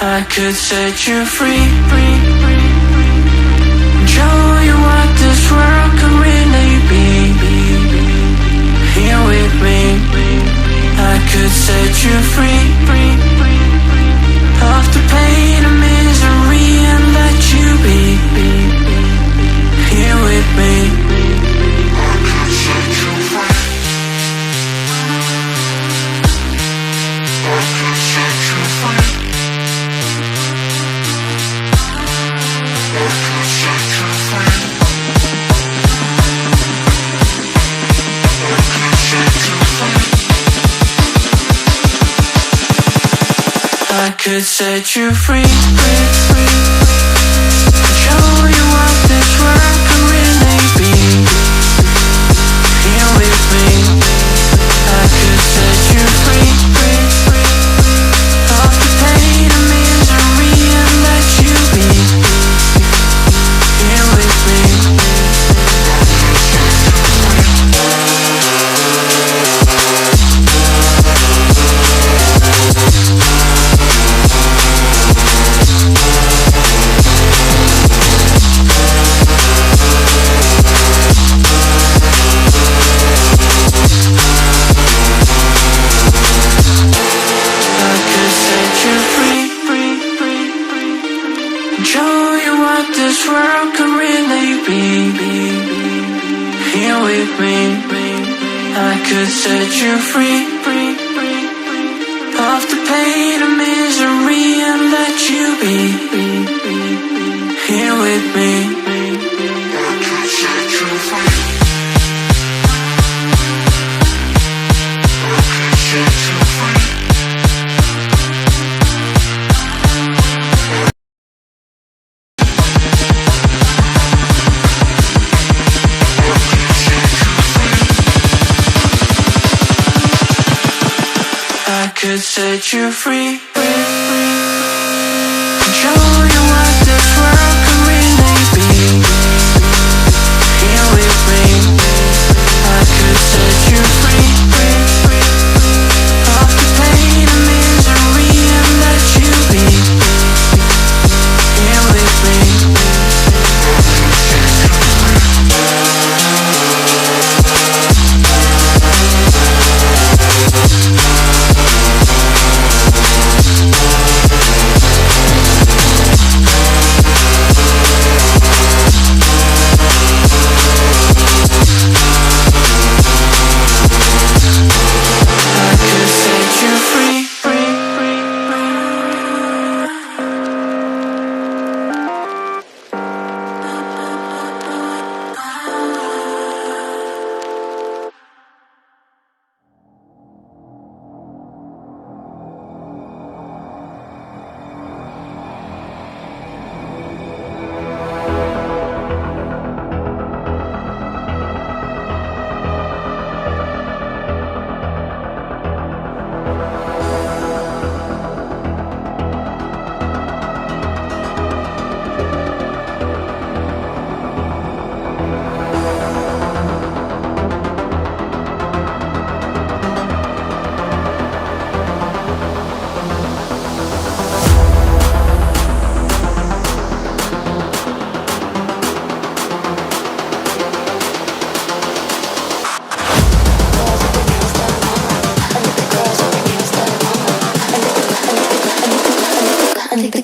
I could set you free. Show you what this world could really be. Here with me, I could set you free of the pain and misery and let you be. Here with me, I could set you free. I could set you free. I could set you free. I could set you free. I could set you free. Show you what this world can really be. Here with me, I could set you free of the pain and misery and let you be. Here with me, I could set you free. Show you what this world could really be. Here with me, I could set you free of the pain and misery and let you be. Here with me, I could set you free. I could set you free. I could set you free. Show you what this world can really be. Here with me, I could set you free of the pain and misery and let you be. Here with me, I could set you free.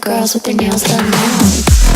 Girls with their nails done now.